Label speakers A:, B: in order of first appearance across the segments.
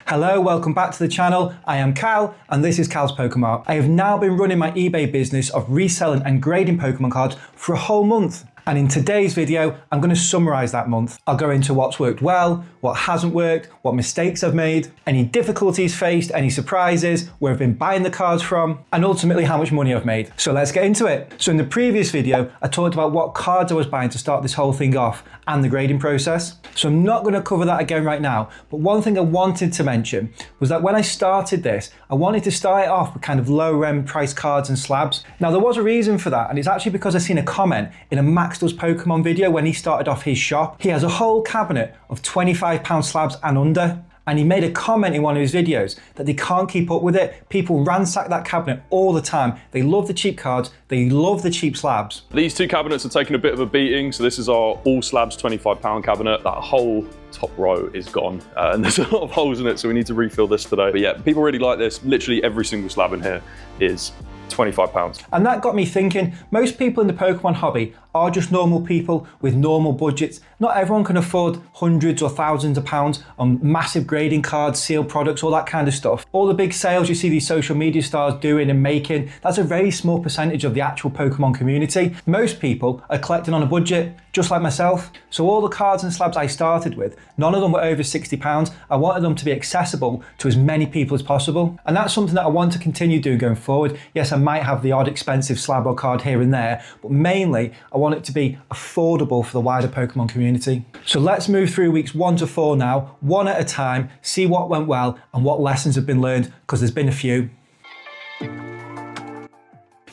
A: Hello, welcome back to the channel. I am Cal and this is Cal's Pokemon. I have now been running my eBay business of reselling and grading Pokemon cards for a whole month. And in today's video, I'm going to summarize that month. I'll go into what's worked well, what hasn't worked, what mistakes I've made, any difficulties faced, any surprises, where I've been buying the cards from, and ultimately how much money I've made. So let's get into it. So in the previous video, I talked about what cards I was buying to start this whole thing off and the grading process. So I'm not going to cover that again right now, but one thing I wanted to mention was that when I started this, I wanted to start it off with kind of lower end price cards and slabs. Now there was a reason for that, and it's actually because I seen a comment in a Max Does Pokemon video when he started off his shop. He has a whole cabinet of £25 slabs and under. And he made a comment in one of his videos that they can't keep up with it. People ransack that cabinet all the time. They love the cheap cards, they love the cheap slabs.
B: These two cabinets are taking a bit of a beating. So this is our all slabs £25 cabinet. That whole top row is gone and there's a lot of holes in it, so we need to refill this today. But yeah, people really like this. Literally every single slab in here is £25.
A: And that got me thinking, most people in the Pokemon hobby are just normal people with normal budgets. Not everyone can afford hundreds or thousands of pounds on massive grading cards, sealed products, all that kind of stuff. All the big sales you see these social media stars doing and making, that's a very small percentage of the actual Pokemon community. Most people are collecting on a budget, just like myself. So all the cards and slabs I started with, none of them were over £60. I wanted them to be accessible to as many people as possible. And that's something that I want to continue doing going forward. Yes, I might have the odd expensive slab or card here and there, but mainly I want it to be affordable for the wider Pokemon community. So let's move through weeks 1 to 4 now, one at a time, see what went well and what lessons have been learned, because there's been a few.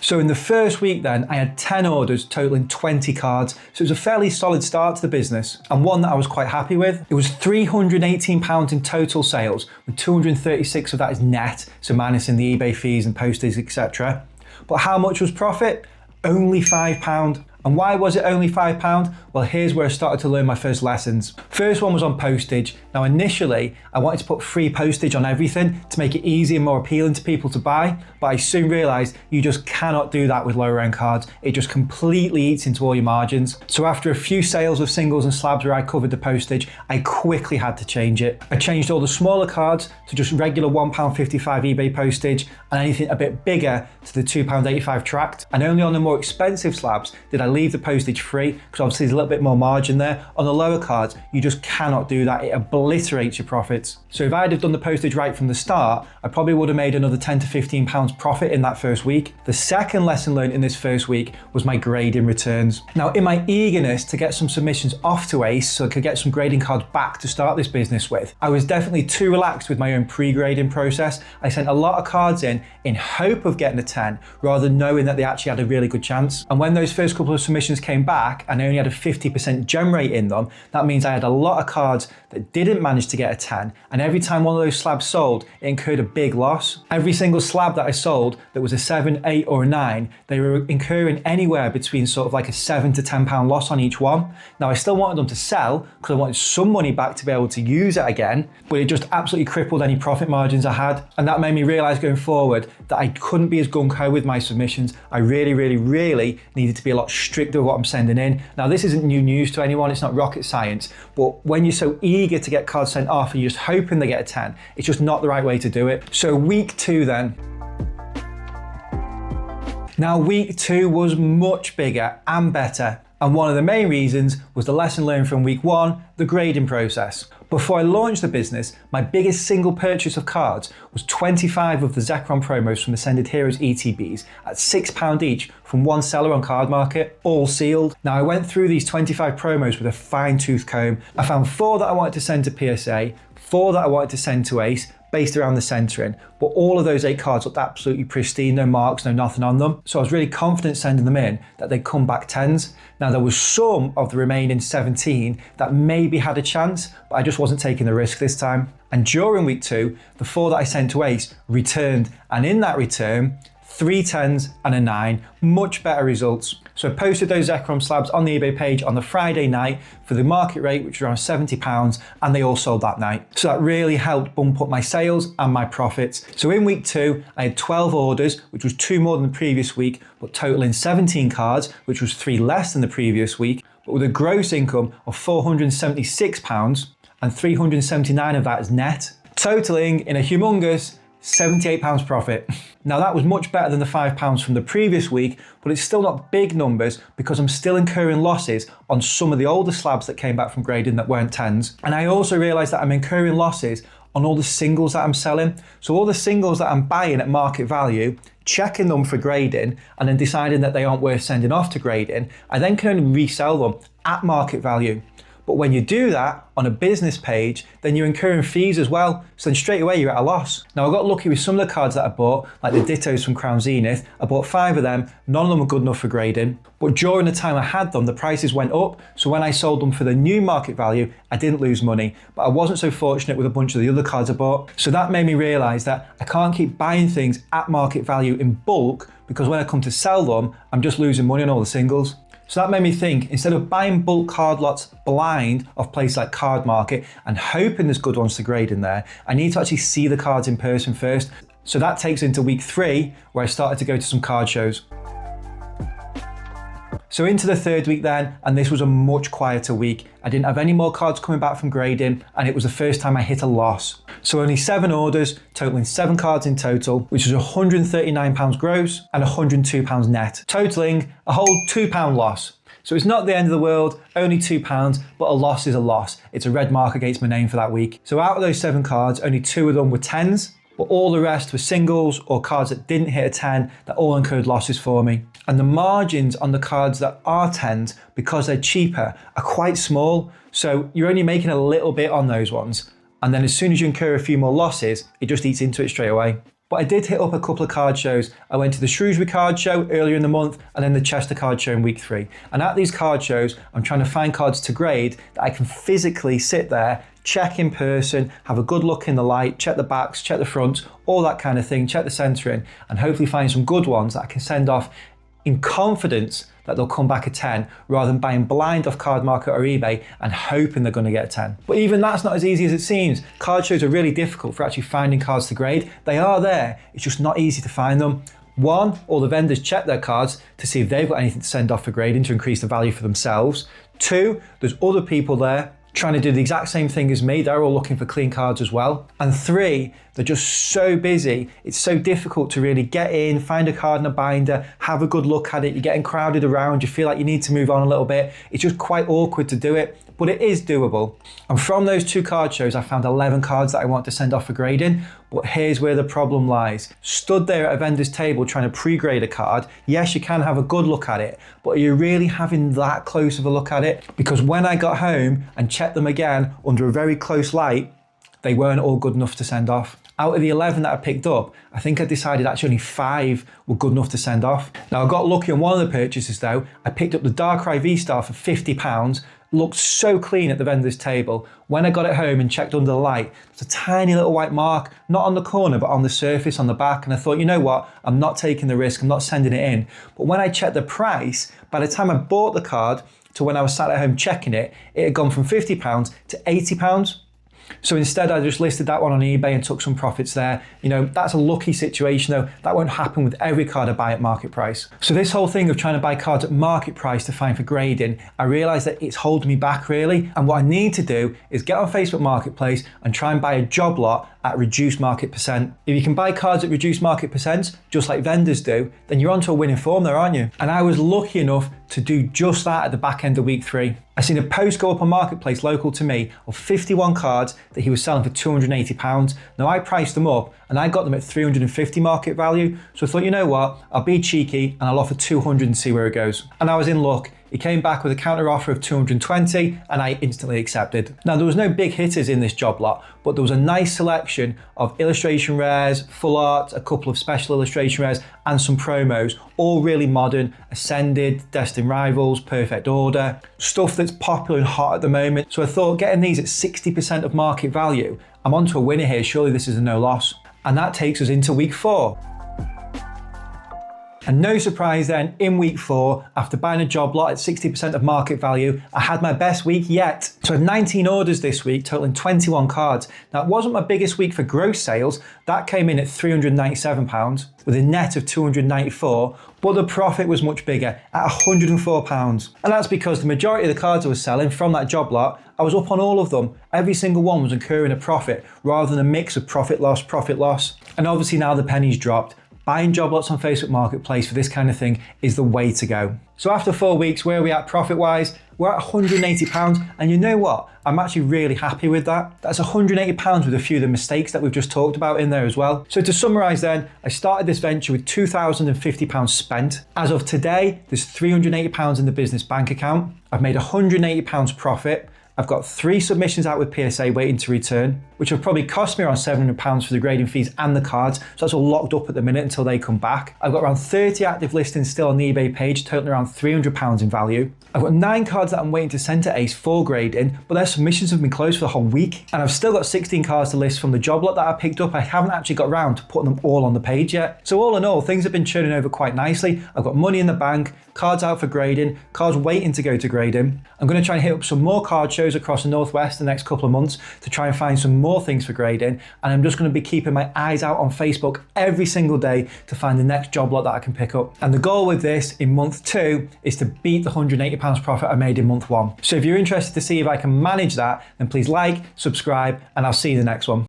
A: So in the first week then, I had 10 orders totaling 20 cards. So it was a fairly solid start to the business and one that I was quite happy with. It was £318 in total sales, with 236 of that is net, so minusing the eBay fees and postage, etc. But how much was profit? Only £5. And why was it only £5? Well, here's where I started to learn my first lessons. First one was on postage. Now initially, I wanted to put free postage on everything to make it easy and more appealing to people to buy, but I soon realized you just cannot do that with lower end cards. It just completely eats into all your margins. So after a few sales of singles and slabs where I covered the postage, I quickly had to change it. I changed all the smaller cards to just regular £1.55 eBay postage, and anything a bit bigger to the £2.85 tracked. And only on the more expensive slabs did I leave the postage free, because obviously there's a little bit more margin there. On the lower cards, you just cannot do that. It obliterates your profits. So if I'd have done the postage right from the start, I probably would have made another £10 to £15 profit in that first week. The second lesson learned in this first week was my grading returns. Now, in my eagerness to get some submissions off to Ace so I could get some grading cards back to start this business with, I was definitely too relaxed with my own pre-grading process. I sent a lot of cards in hope of getting a 10, rather than knowing that they actually had a really good chance. And when those first couple of submissions came back and I only had a 50% gem rate in them, that means I had a lot of cards that didn't manage to get a 10. And every time one of those slabs sold, it incurred a big loss. Every single slab that I sold that was a 7, 8 or a 9, they were incurring anywhere between sort of like a £7 to £10 loss on each one. Now I still wanted them to sell because I wanted some money back to be able to use it again, but it just absolutely crippled any profit margins I had. And that made me realize going forward that I couldn't be as gung-ho with my submissions. I really needed to be a lot stricter with what I'm sending in. Now this isn't new news to anyone, it's not rocket science, but when you're so eager to get cards sent off and you're just hoping they get a 10, it's just not the right way to do it. So week 2 then. Now week 2 was much bigger and better. And one of the main reasons was the lesson learned from week 1, the grading process. Before I launched the business, my biggest single purchase of cards was 25 of the Zekrom promos from Ascended Heroes ETBs at £6 each from one seller on Card Market, all sealed. Now I went through these 25 promos with a fine tooth comb. I found 4 that I wanted to send to PSA, 4 that I wanted to send to Ace, based around the centering, but all of those 8 cards looked absolutely pristine, no marks, no nothing on them. So I was really confident sending them in that they'd come back 10s. Now there was some of the remaining 17 that maybe had a chance, but I just wasn't taking the risk this time. And during week 2, the 4 that I sent to Ace returned, and in that return, 3 10s and a 9, much better results. So I posted those Zekrom slabs on the eBay page on the Friday night for the market rate, which was around £70, and they all sold that night. So that really helped bump up my sales and my profits. So in week 2, I had 12 orders, which was 2 more than the previous week, but totaling 17 cards, which was 3 less than the previous week, but with a gross income of £476 and 379 of that is net. totaling in a humongous £78 profit. Now that was much better than the £5 from the previous week, but it's still not big numbers because I'm still incurring losses on some of the older slabs that came back from grading that weren't 10s. And I also realised that I'm incurring losses on all the singles that I'm selling. So all the singles that I'm buying at market value, checking them for grading, and then deciding that they aren't worth sending off to grading, I then can only resell them at market value. But when you do that on a business page, then you're incurring fees as well. So then straight away you're at a loss. Now I got lucky with some of the cards that I bought, like the Dittos from Crown Zenith. I bought 5 of them, none of them were good enough for grading. But during the time I had them, the prices went up. So when I sold them for the new market value, I didn't lose money. But I wasn't so fortunate with a bunch of the other cards I bought. So that made me realize that I can't keep buying things at market value in bulk, because when I come to sell them, I'm just losing money on all the singles. So that made me think, instead of buying bulk card lots blind off places like Card Market and hoping there's good ones to grade in there, I need to actually see the cards in person first. So that takes into week 3, where I started to go to some card shows. So into the 3rd week then, and this was a much quieter week. I didn't have any more cards coming back from grading, and it was the first time I hit a loss. So only 7 orders, totaling 7 cards in total, which was £139 gross and £102 net, totaling a whole £2 loss. So it's not the end of the world, only £2, but a loss is a loss. It's a red mark against my name for that week. So out of those 7 cards, only 2 of them were 10s, but all the rest were singles or cards that didn't hit a 10 that all incurred losses for me. And the margins on the cards that are 10s, because they're cheaper, are quite small. So you're only making a little bit on those ones. And then as soon as you incur a few more losses, it just eats into it straight away. But I did hit up a couple of card shows. I went to the Shrewsbury card show earlier in the month, and then the Chester card show in week 3. And at these card shows, I'm trying to find cards to grade that I can physically sit there, check in person, have a good look in the light, check the backs, check the fronts, all that kind of thing, check the centering, and hopefully find some good ones that I can send off in confidence that they'll come back a 10, rather than buying blind off Card Market or eBay and hoping they're going to get a 10. But even that's not as easy as it seems. Card shows are really difficult for actually finding cards to grade. They are there, it's just not easy to find them. 1, all the vendors check their cards to see if they've got anything to send off for grading to increase the value for themselves. 2, there's other people there trying to do the exact same thing as me. They're all looking for clean cards as well. And 3, they're just so busy. It's so difficult to really get in, find a card in a binder, have a good look at it. You're getting crowded around. You feel like you need to move on a little bit. It's just quite awkward to do it, but it is doable. And from those 2 card shows, I found 11 cards that I want to send off for grading. But here's where the problem lies. Stood there at a vendor's table trying to pre-grade a card, yes, you can have a good look at it, but are you really having that close of a look at it? Because when I got home and checked them again under a very close light, they weren't all good enough to send off. Out of the 11 that I picked up, I think I decided actually only 5 were good enough to send off. Now I got lucky on one of the purchases though. I picked up the Darkrai V-Star for £50, looked so clean at the vendor's table. When I got it home and checked under the light, there's a tiny little white mark, not on the corner, but on the surface on the back. And I thought, you know what? I'm not taking the risk. I'm not sending it in. But when I checked the price, by the time I bought the card to when I was sat at home checking it, it had gone from £50 to £80. So instead I just listed that one on eBay and took some profits there. You know, that's a lucky situation though. That won't happen with every card I buy at market price. So this whole thing of trying to buy cards at market price to find for grading, I realized that it's holding me back really. And what I need to do is get on Facebook Marketplace and try and buy a job lot at reduced market percent. If you can buy cards at reduced market percent, just like vendors do, then you're onto a winning form there, aren't you? And I was lucky enough to do just that at the back end of week 3. I seen a post go up on Marketplace local to me of 51 cards that he was selling for £280. Now I priced them up and I got them at 350 market value. So I thought, you know what, I'll be cheeky and I'll offer 200 and see where it goes. And I was in luck. He came back with a counter offer of 220 and I instantly accepted. Now there was no big hitters in this job lot, but there was a nice selection of illustration rares, full art, a couple of special illustration rares and some promos, all really modern, Ascended, Destined Rivals, Perfect Order, stuff that's popular and hot at the moment. So I thought getting these at 60% of market value, I'm onto a winner here, surely this is a no loss. And that takes us into week 4. And no surprise then, in week 4, after buying a job lot at 60% of market value, I had my best week yet. So I had 19 orders this week, totaling 21 cards. Now it wasn't my biggest week for gross sales, that came in at £397 with a net of 294, but the profit was much bigger at £104. And that's because the majority of the cards I was selling from that job lot, I was up on all of them. Every single one was incurring a profit rather than a mix of profit loss, profit loss. And obviously now the penny's dropped. Buying job lots on Facebook Marketplace for this kind of thing is the way to go. So after 4 weeks, where are we at profit-wise? We're at £180, and you know what? I'm actually really happy with that. That's £180 with a few of the mistakes that we've just talked about in there as well. So to summarise then, I started this venture with £2,050 spent. As of today, there's £380 in the business bank account. I've made £180 profit. I've got 3 submissions out with PSA waiting to return, which have probably cost me around £700 for the grading fees and the cards, so that's all locked up at the minute until they come back. I've got around 30 active listings still on the eBay page, totaling around £300 in value. I've got 9 cards that I'm waiting to send to Ace for grading, but their submissions have been closed for the whole week. And I've still got 16 cards to list from the job lot that I picked up. I haven't actually got around to putting them all on the page yet. So all in all, things have been churning over quite nicely. I've got money in the bank, cards out for grading, cards waiting to go to grading. I'm going to try and hit up some more card shows across the Northwest the next couple of months to try and find some more things for grading. And I'm just going to be keeping my eyes out on Facebook every single day to find the next job lot that I can pick up. And the goal with this in month 2 is to beat the £180 profit I made in month 1. So if you're interested to see if I can manage that, then please like, subscribe, and I'll see you in the next one.